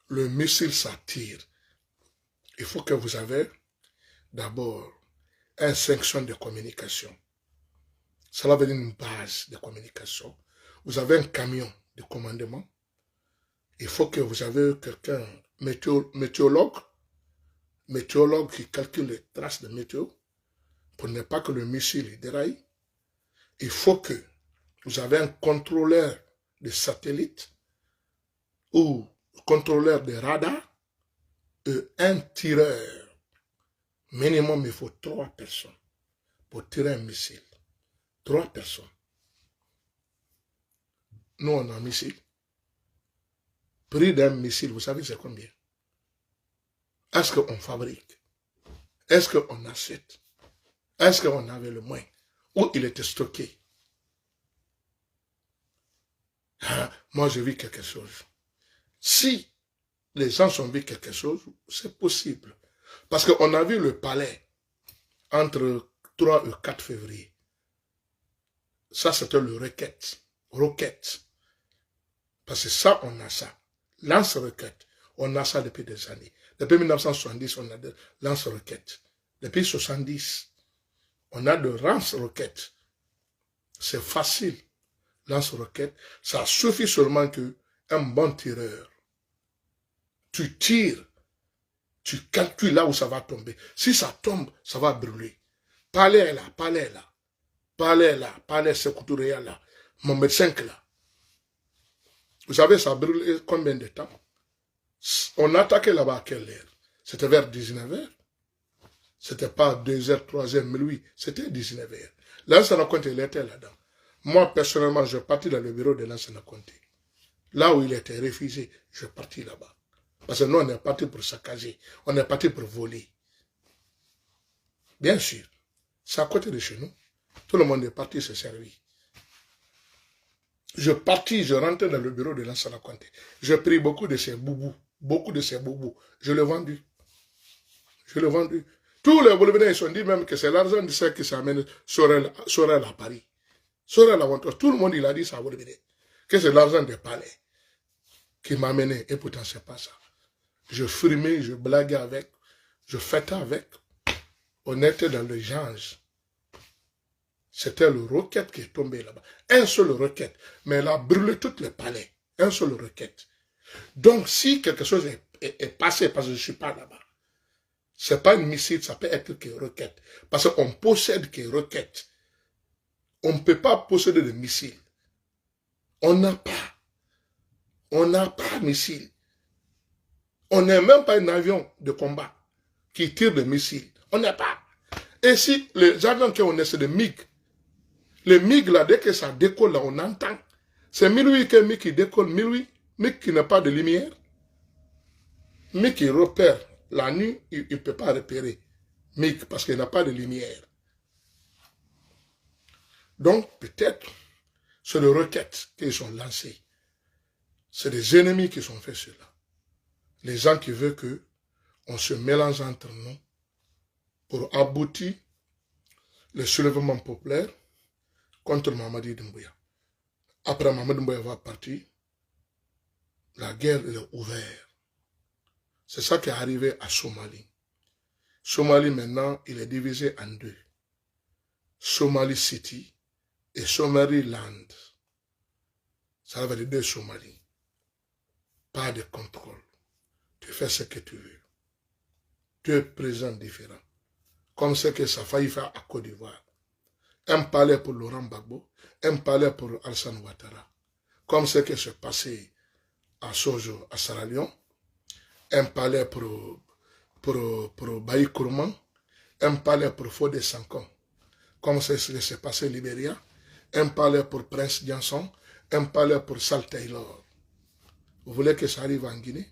le missile s'attire, il faut que vous avez d'abord un section de communication. Cela veut dire une base de communication. Vous avez un camion de commandement. Il faut que vous avez quelqu'un, météorologue qui calcule les traces de météo pour ne pas que le missile déraille. Il faut que vous avez un contrôleur de satellite ou contrôleur de radar et un tireur. Minimum, il faut 3 personnes pour tirer un missile. 3 personnes. Nous, on a un missile. Prix d'un missile, vous savez c'est combien? Est-ce qu'on fabrique? Est-ce qu'on achète? Est-ce qu'on avait le moyen? Où il était stocké? Ah, moi, je vis quelque chose. Si les gens ont vu quelque chose, c'est possible. Parce qu'on a vu le palais entre 3 et 4 février. Ça, c'était le roquette. Parce que ça, on a ça. Lance-roquette, on a ça depuis des années. Depuis 1970, on a de lance-roquettes. Depuis 1970, on a de lance-roquettes. C'est facile. Lance-roquette, ça suffit seulement qu'un bon tireur. Tu tires, tu calcules là où ça va tomber. Si ça tombe, ça va brûler. Palais là, Sécoutouré là, mon médecin là. Vous savez, ça brûle combien de temps? On attaquait là-bas à quelle heure? C'était vers 19h. C'était pas 2h, 3h, minuit. C'était 19h. Lansana Conté, il était là-dedans. Moi, personnellement, je suis parti dans le bureau de Lansana Conté. Là où il était réfugié, je suis parti là-bas. Parce que nous, on est parti pour saccager. On est parti pour voler. Bien sûr. C'est à côté de chez nous. Tout le monde est parti se servir. Je rentrais dans le bureau de Lansana Conté. J'ai pris beaucoup de ces boubous. Je l'ai vendu. Tous les Bolivariens, ils sont dit même que c'est l'argent de ça qui s'amène Sorel à Paris. Sorel à Wantos. Tout le monde, il a dit ça à Bolivariens. Que c'est l'argent des palais qui m'a amené. Et pourtant, c'est pas ça. Je frimais, je blaguais avec, je fêtais avec. On était dans le Gange. C'était le roquette qui est tombé là-bas. Un seul roquette. Mais elle a brûlé tout le palais. Un seul roquette. Donc, si quelque chose est passé, parce que je ne suis pas là-bas, ce n'est pas une missile, ça peut être que roquette. Parce qu'on possède que roquette. On ne peut pas posséder de missiles. On n'a pas de missile. On n'est même pas un avion de combat qui tire des missiles. On n'a pas. Et si les avions qu'on a, c'est des MiG. Les MiG, là, dès que ça décolle, là, on entend. C'est minuit que MiG qui décolle, minuit. MiG qui n'a pas de lumière. MiG qui repère la nuit, il ne peut pas repérer. MiG parce qu'il n'a pas de lumière. Donc, peut-être, c'est les roquettes qu'ils sont lancées. C'est des ennemis qui sont fait cela. Les gens qui veulent que on se mélange entre nous pour aboutir le soulèvement populaire contre Mamadi Doumbouya. Après Mamadi Doumbouya va partir, la guerre est ouverte. C'est ça qui est arrivé à Somalie. Somalie maintenant, il est divisé en 2. Somali City et Somaliland. Ça veut dire 2 Somalies. Pas de contrôle. Tu fais ce que tu veux. 2 présidents différents. Comme ce que ça a failli faire à Côte d'Ivoire. Un palais pour Laurent Gbagbo, un palais pour Alassane Ouattara. Comme ce qui s'est passé à Sojo, à Sierra Leone. Un palais pour Bayi Kourman, un palais pour Fodé Sankon. Comme ce qui s'est passé au Libéria. Un palais pour Prince Johnson, un palais pour Sal Taylor. Vous voulez que ça arrive en Guinée?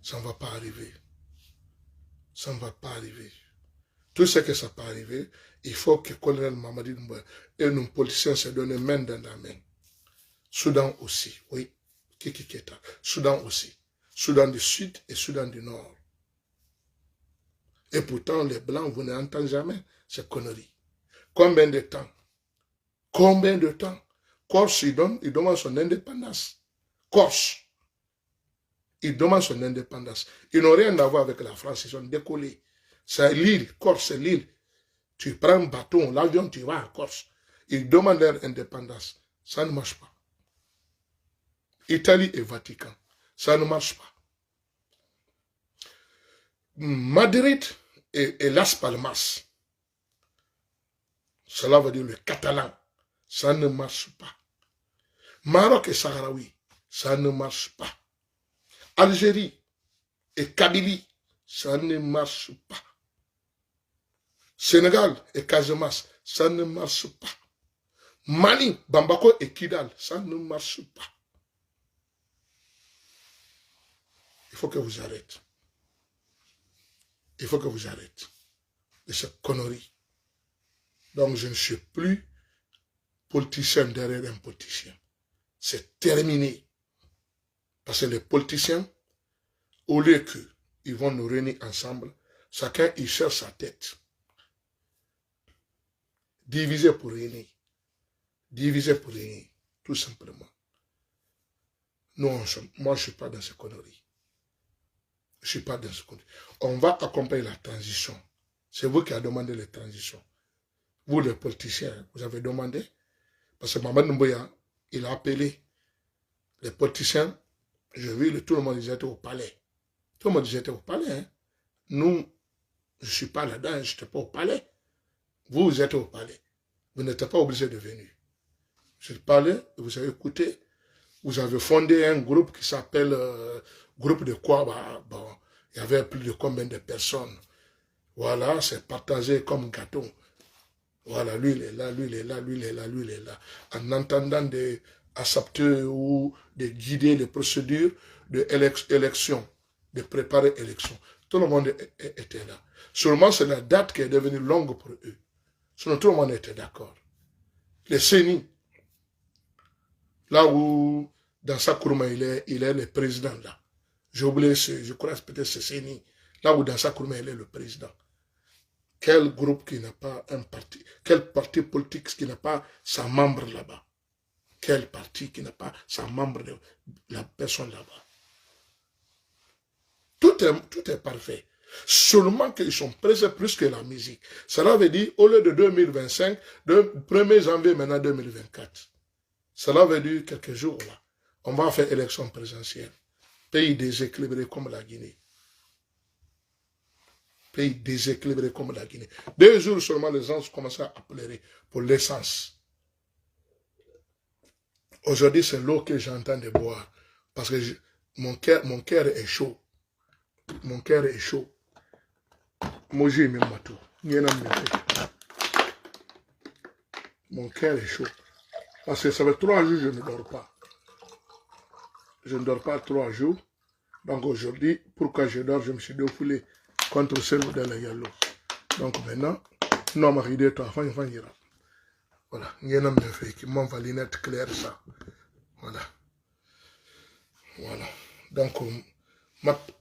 Ça ne va pas arriver. Ça ne va pas arriver. Tout ce que ça peut arriver, il faut que le colonel Mamadi Doumbouya et nos politiciens se donnent main dans la main. Soudan aussi, oui. Kikiketa. Soudan aussi. Soudan du Sud et Soudan du Nord. Et pourtant, les Blancs, vous n'entendez jamais ces conneries. Combien de temps? Corse, il demande son indépendance. Corse. Ils demandent son indépendance. Ils n'ont rien à voir avec la France, ils sont décollés. C'est l'île, Corse, c'est l'île. Tu prends un bâton, l'avion, tu vas à Corse. Ils demandent leur indépendance. Ça ne marche pas. Italie et Vatican, ça ne marche pas. Madrid et Las Palmas, cela veut dire le catalan, ça ne marche pas. Maroc et Sahraoui, ça ne marche pas. Algérie et Kabylie, ça ne marche pas. Sénégal et Casamance, ça ne marche pas. Mali, Bamako et Kidal, ça ne marche pas. Il faut que vous arrêtez. Il faut que vous arrêtez de cette connerie. Donc je ne suis plus politicien derrière un politicien. C'est terminé. Parce que les politiciens, au lieu qu'ils vont nous réunir ensemble, chacun il cherche sa tête. Diviser pour régner. Diviser pour régner. Tout simplement. Non, moi je ne suis pas dans ces conneries. Je ne suis pas dans ce conneries. On va accompagner la transition. C'est vous qui avez demandé la transition. Vous les politiciens, vous avez demandé. Parce que Mamadou Mboya, il a appelé les politiciens. Je vis, tout le monde disait au palais. Tout le monde disait au palais. Hein. Nous, je ne suis pas là-dedans, je n'étais pas au palais. Vous êtes au palais. Vous n'êtes pas obligé de venir. Je parlais, vous avez écouté. Vous avez fondé un groupe qui s'appelle groupe de quoi? Bon, il y avait plus de combien de personnes. Voilà, c'est partagé comme gâteau. Voilà, lui il est là, lui il est là, lui il est là, lui il est là. En entendant des accepter ou de guider les procédures d'élection, de préparer l'élection. Tout le monde était là. Seulement c'est la date qui est devenue longue pour eux. Sinon tout le monde était d'accord. Les CENI, là où dans sa Kourma il est le président là. J'ai oublié, je crois peut-être c'est CENI. Là où dans sa Kourma il est le président. Quel groupe qui n'a pas un parti, quel parti politique qui n'a pas sa membre là-bas? Quel parti qui n'a pas sa membre de la personne là-bas? Tout est parfait. Seulement qu'ils sont pressés plus que la musique. Cela veut dire, au lieu de 2025, de 1er janvier maintenant 2024. Cela veut dire quelques jours là, on va faire élection présidentielle. Pays déséquilibré comme la Guinée. Pays déséquilibré comme la Guinée. 2 jours seulement, les gens commencent à pleurer pour l'essence. Aujourd'hui, c'est l'eau que j'entends de boire. Parce que mon cœur est chaud. Mon cœur est chaud. Moi, j'ai mis ma tour. Mon cœur est chaud. Parce que ça fait 3 jours que je ne dors pas. Je ne dors pas 3 jours. Donc aujourd'hui, pourquoi je dors, je me suis défoulé contre celle de la Yalo. Donc maintenant, non, ma idée, toi, enfin, voilà. Il y a un homme qui m'envoie les lunettes claires, ça. Voilà. Voilà. Donc,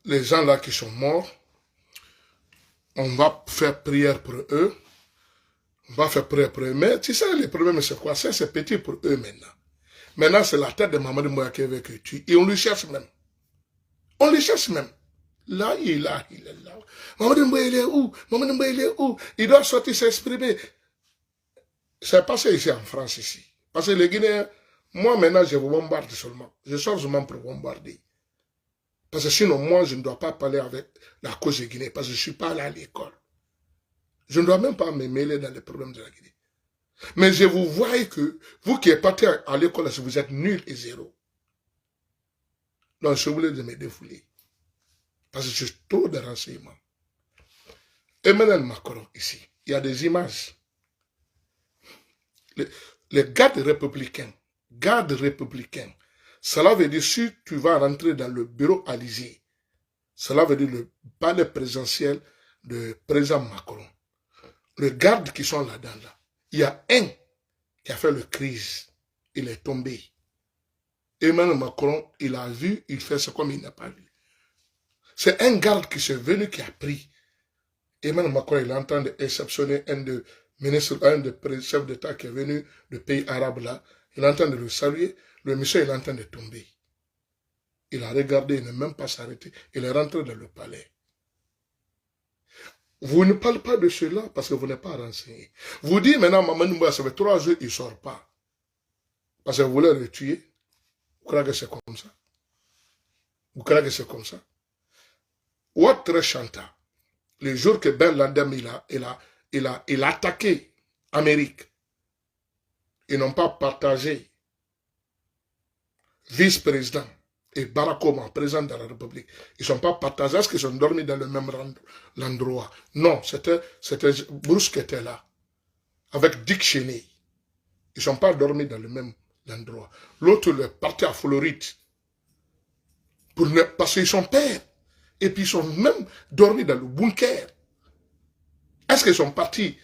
les gens là qui sont morts, on va faire prière pour eux. On va faire prière pour eux. Mais tu sais, le problème, c'est quoi? C'est petit pour eux maintenant. Maintenant, c'est la tête de Mamadou Mboya qui veut que tu. Et on lui cherche même. On lui cherche même. Là, il est là. Mamadou Mboya, il est où? Mamadou Mboya, il est où? Il doit sortir s'exprimer. C'est passé ici en France, ici. Parce que les Guinéens, moi maintenant, je vous bombarde seulement. Je sors seulement pour bombarder. Parce que sinon, moi, je ne dois pas parler avec la cause de Guinée. Parce que je ne suis pas allé à l'école. Je ne dois même pas me mêler dans les problèmes de la Guinée. Mais je vous vois que, vous qui êtes parti à l'école, vous êtes nul et zéro. Donc, je voulais de me défouler. Parce que j'ai trop de renseignements. Emmanuel Macron, ici, il y a des images. Les gardes républicains, cela veut dire si tu vas rentrer dans le bureau Élysée, cela veut dire le palais présidentiel de président Macron. Les gardes qui sont là-dedans, là, il y a un qui a fait le crise, il est tombé. Emmanuel Macron, il a vu, il fait ce comme il n'a pas vu. C'est un garde qui s'est venu, qui a pris. Emmanuel Macron, il est en train d'exceptionner un de ministre, un des chefs d'État qui est venu du pays arabe là, il est en train de le saluer, le monsieur il est en train de tomber. Il a regardé, il n'est même pas s'arrêté. Il est rentré dans le palais. Vous ne parlez pas de cela parce que vous n'êtes pas renseigné. Vous dites maintenant, Maman Numba, ça fait 3 jours, il ne sort pas. Parce que vous voulez le tuer. Vous croyez que c'est comme ça? Vous croyez que c'est comme ça? Ouattara Chanta, le jour que Ben Laden il a attaqué l'Amérique, ils n'ont pas partagé vice-président et Barack Obama, président de la République. Ils ne sont pas partagés parce qu'ils sont dormis dans le même endroit. Non, c'était Bruce qui était là, avec Dick Cheney. Ils ne sont pas dormis dans le même endroit. L'autre est parti à Floride parce qu'ils sont pères. Et puis ils sont même dormis dans le bunker. Est-ce qu'ils sont partis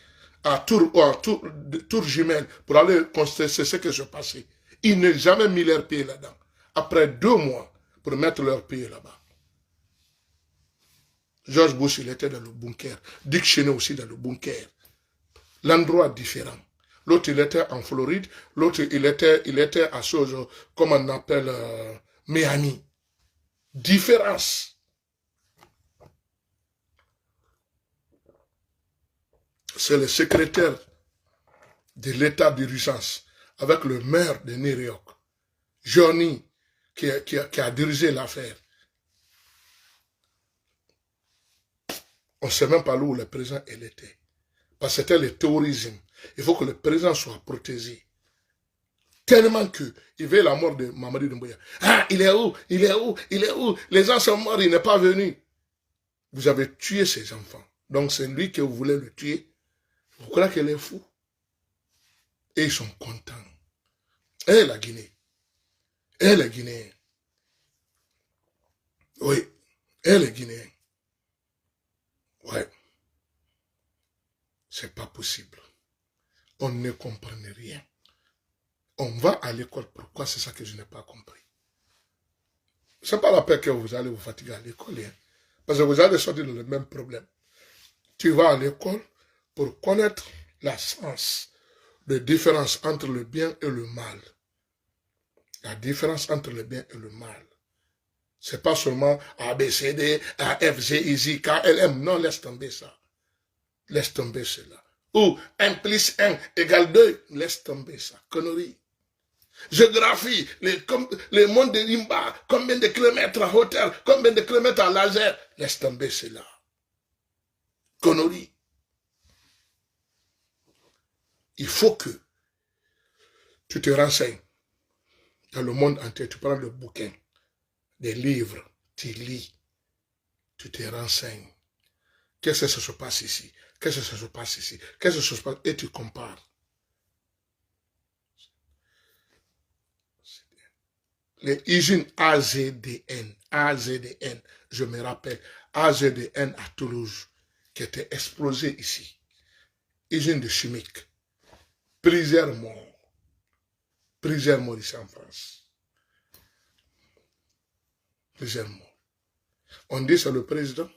à Tour Jumelle pour aller constater ce qui se passait? Ils n'ont jamais mis leur pied là-dedans. Après 2 mois pour mettre leur pied là-bas. George Bush, il était dans le bunker. Dick Cheney aussi dans le bunker. L'endroit différent. L'autre, il était en Floride. L'autre, il était à Sojo, comme on appelle Miami. Différence. C'est le secrétaire de l'état d'urgence avec le maire de New York, Johnny, qui a dirigé l'affaire. On ne sait même pas où le président était. Parce que c'était le terrorisme. Il faut que le président soit protégé. Tellement qu'il veut la mort de Mamadi Doumbouya. Ah, il est où? Il est où? Il est où? Les gens sont morts, il n'est pas venu. Vous avez tué ces enfants. Donc c'est lui que vous voulez le tuer. Vous croyez qu'elle est fou? Et ils sont contents. Et la Guinée. Et les Guinéens. Oui. Et les Guinéens. Ouais. C'est pas possible. On ne comprend rien. On va à l'école. Pourquoi? C'est ça que je n'ai pas compris. C'est pas la peine que vous allez vous fatiguer à l'école. Hein? Parce que vous allez sortir dans le même problème. Tu vas à l'école pour connaître la science de différence entre le bien et le mal. La différence entre le bien et le mal. C'est pas seulement A, B, C, D, A, F, G, I, J, K, L, M. Non, laisse tomber ça. Laisse tomber cela. Ou 1 plus 1 égale 2. Laisse tomber ça. Connerie. Géographie, les mondes de Limba, combien de kilomètres à hauteur, combien de kilomètres à laser. Laisse tomber cela. Connerie. Il faut que tu te renseignes dans le monde entier. Tu prends le bouquin, des livres, tu lis, tu te renseignes. Qu'est-ce que ça se passe ici? Qu'est-ce que ça se passe ici? Qu'est-ce que ça se passe? Et tu compares. Les usines AZDN, je me rappelle, AZDN à Toulouse, qui était explosée ici. Usine de chimique. Plusieurs morts ici en France. Plusieurs morts. On dit c'est le président.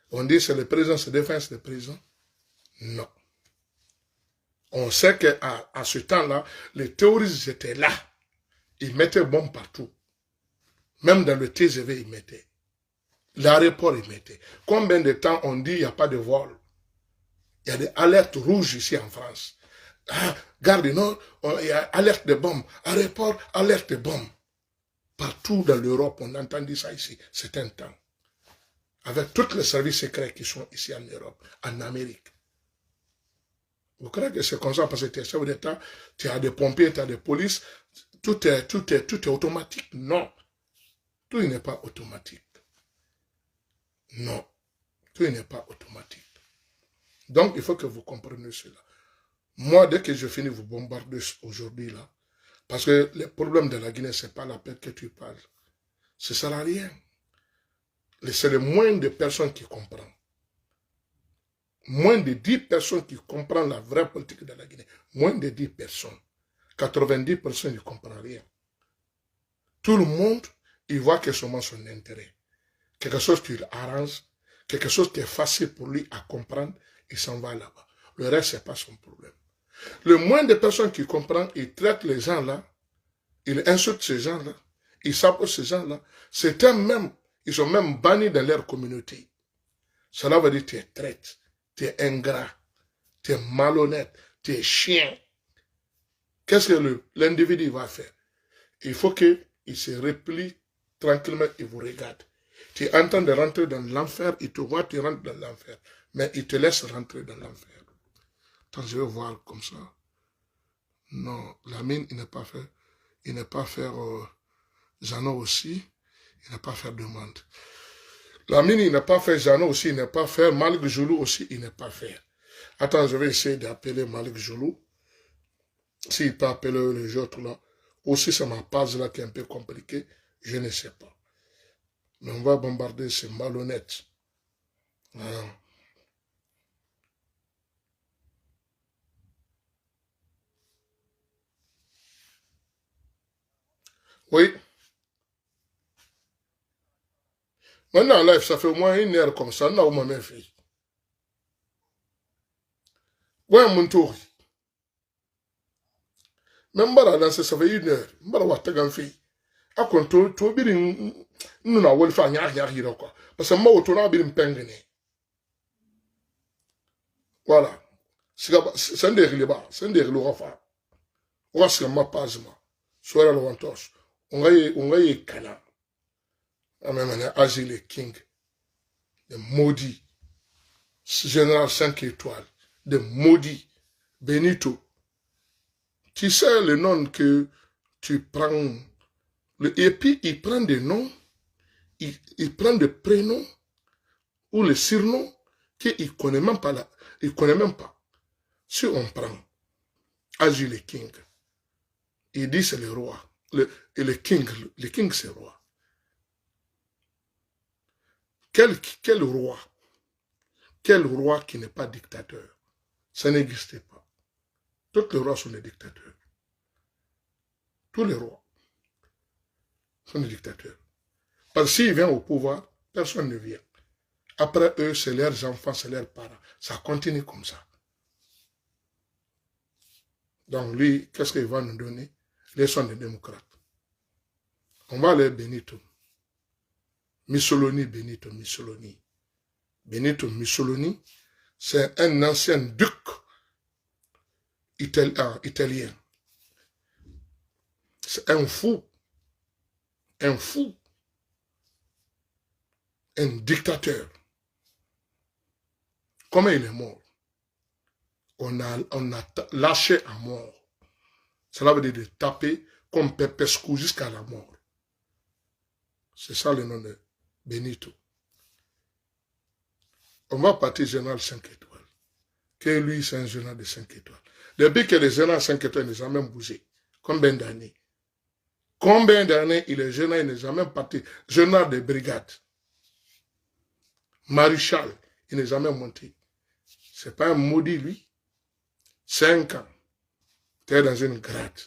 On dit c'est le président, c'est défense le président. Non. On sait qu'à ce temps-là, les terroristes étaient là. Ils mettaient bombes partout. Même dans le TGV, ils mettaient. L'aéroport, ils mettaient. Combien de temps on dit il n'y a pas de vol? Il y a des alertes rouges ici en France. Ah, Gare du Nord, il y a alerte de bombes. Aéroport, alerte de bombes. Partout dans l'Europe, on a entendu ça ici. C'est un temps. Avec tous les services secrets qui sont ici en Europe, en Amérique. Vous croyez que c'est comme ça parce que tu es chef d'État, tu as des pompiers, tu as des polices, tout est automatique? Non. Tout n'est pas automatique. Non. Tout n'est pas automatique. Donc, il faut que vous compreniez cela. Moi, dès que je finis vous bombarder aujourd'hui, là, parce que le problème de la Guinée, ce n'est pas la peine que tu parles. Ce ne sert à rien. C'est le moins de personnes qui comprennent. Moins de 10 personnes qui comprennent la vraie politique de la Guinée. Moins de 10 personnes. 90 personnes ne comprennent rien. Tout le monde, il voit que seulement son intérêt. Quelque chose qui l'arrange, quelque chose qui est facile pour lui à comprendre, il s'en va là-bas. Le reste, ce n'est pas son problème. Le moins de personnes qui comprennent, il traite les gens là, il insulte ces gens là, Ils savent que ces gens-là, certains même, ils sont même bannis dans leur communauté. Cela veut dire que tu es traître, tu es ingrat, tu es malhonnête, tu es chien. Qu'est-ce que l'individu va faire? Il faut qu'il se replie tranquillement et vous regarde. Tu es en train de rentrer dans l'enfer, il te voit, tu rentres dans l'enfer. Mais il te laisse rentrer dans l'enfer. Attends, je vais voir comme ça. Non, la mine, il n'est pas fait. Il n'est pas faire Jano aussi. Il n'est pas faire demande. La mine, il n'est pas fait Jano aussi. Il n'est pas faire Malik Joulou aussi. Il n'est pas faire. Attends, je vais essayer d'appeler Malik Joulou. S'il peut appeler les autres là. Aussi, c'est ma page là qui est un peu compliquée. Je ne sais pas. Mais on va bombarder ces malhonnêtes. Voilà. Oui. Maintenant, live, ça fait au moins 1 heure comme ça. Non, ma mère fait. Ouais, mon tour. Même pas là, ça fait 1 heure. Je vais voir ta fille. A kon to biri nnu na wol fa nya hira quoi. Parce que moi auto na biri mpengene. Voilà. C'est des riba, c'est des riba. On va ma page ma. Soit le wantos. On va y kana. Amena Agile King. Le maudit. Général 5 étoiles. De maudit. Benito. Tu sais le nom que tu prends. Et puis il prend des noms. Il prend des prénoms. Ou les surnoms qu'il ne connaît même pas là. Il ne connaît même pas. Si on prend Agile King, il dit c'est le roi. Et le king c'est le roi. Quel roi? Quel roi qui n'est pas dictateur? Ça n'existe pas. Tous les rois sont des dictateurs. Tous les rois sont des dictateurs. Parce que s'ils viennent au pouvoir, personne ne vient. Après eux, c'est leurs enfants, c'est leurs parents. Ça continue comme ça. Donc lui, qu'est-ce qu'il va nous donner? Les sons des démocrates. On va aller Benito. Mussolini, Mussolini. Benito Mussolini, c'est un ancien duc italien. C'est un fou, un dictateur. Comment il est mort? On a lâché à mort. Cela veut dire de taper comme Pepescu jusqu'à la mort. C'est ça le nom de Benito. On va partir général 5 étoiles. Que lui, c'est un général de 5 étoiles. Depuis que le général 5 étoiles n'a jamais bougé. Combien d'années? Combien d'années il est général, il n'est jamais parti. Général de brigade. Maréchal, il n'est jamais monté. C'est pas un maudit, lui. 5 ans. Tu es dans une grade.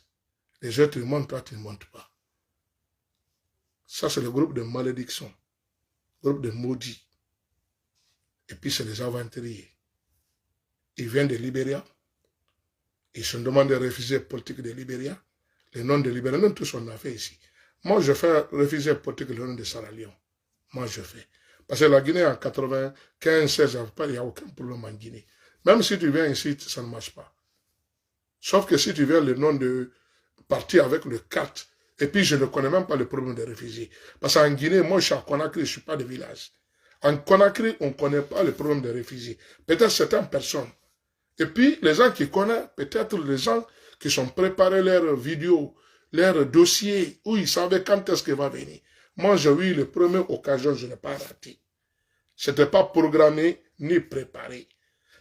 Les autres, ils montent, toi, tu ne montes pas. Ça, c'est le groupe de malédiction. Groupe de maudits. Et puis, c'est les aventuriers. Ils viennent de Libéria. Ils se demandent des réfugiés politiques de Libéria. Les noms de Libéria, nous tous on a fait ici. Moi, je fais réfugié politique le nom de Sierra Leone. Moi, je fais. Parce que la Guinée, en 95, 16, il n'y a aucun problème en Guinée. Même si tu viens ici, ça ne marche pas. Sauf que si tu viens le nom de parti avec le 4, et puis je ne connais même pas le problème des réfugiés. Parce qu'en Guinée, moi, je suis à Conakry, je ne suis pas de village. En Conakry, on ne connaît pas le problème des réfugiés. Peut-être certaines personnes. Et puis, les gens qui connaissent, peut-être les gens qui sont préparés leurs vidéos, leurs dossiers, où ils savaient quand est-ce qu'il va venir. Moi, j'ai eu les premières occasions, je n'ai pas raté. Ce n'était pas programmé ni préparé.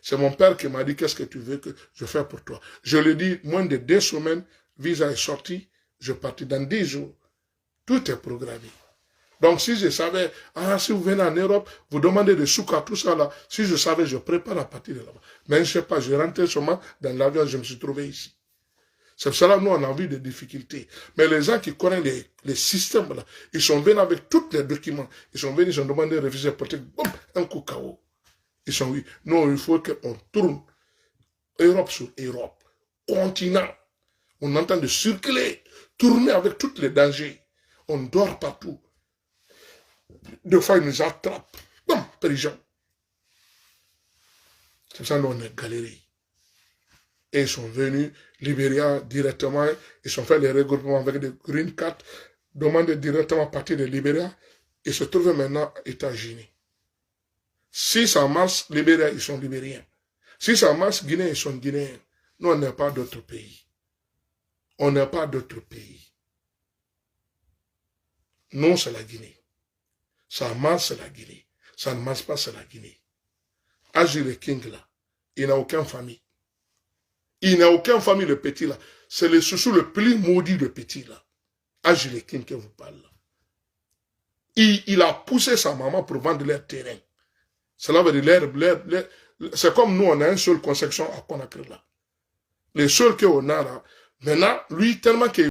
C'est mon père qui m'a dit, qu'est-ce que tu veux que je fasse pour toi? Je lui ai dit, moins de 2 semaines, visa est sorti, je partis dans 10 jours. Tout est programmé. Donc, si je savais, si vous venez en Europe, vous demandez des soukha, tout ça là, si je savais, je prépare à partir de là-bas. Mais je ne sais pas, je rentrais seulement dans l'avion, je me suis trouvé ici. C'est pour cela que nous, on a vu des difficultés. Mais les gens qui connaissent les systèmes là, ils sont venus avec tous les documents. Ils sont venus, ils ont demandé de réviser politique, boum, un coup KO. Ils sont oui. Non, il faut qu'on tourne Europe sur Europe, continent. On entend de circuler, tourner avec tous les dangers. On dort partout. Deux fois, ils nous attrapent. Bon, prison. C'est pour ça qu'on est galéré. Et ils sont venus, Libéria, directement, ils ont fait les regroupements avec des green cards, demandent directement à partir de Libéria, ils se trouvent maintenant aux États-Unis. Si ça marche, Libéria, ils sont libériens. Si ça marche, Guinée, ils sont guinéens. Nous, on n'a pas d'autre pays. On n'a pas d'autre pays. Non, c'est la Guinée. Ça marche, c'est la Guinée. Ça ne marche pas, c'est la Guinée. Agile King, là, il n'a aucune famille. Il n'a aucune famille, le petit, là. C'est le chouchou le plus maudit, le petit, là. Agile King qui vous parle, là. Il a poussé sa maman pour vendre leur terrain. Cela veut dire, c'est comme nous, on a une seule construction à Conakry, là. Les seuls qu'on a, là, maintenant, lui, tellement qu'il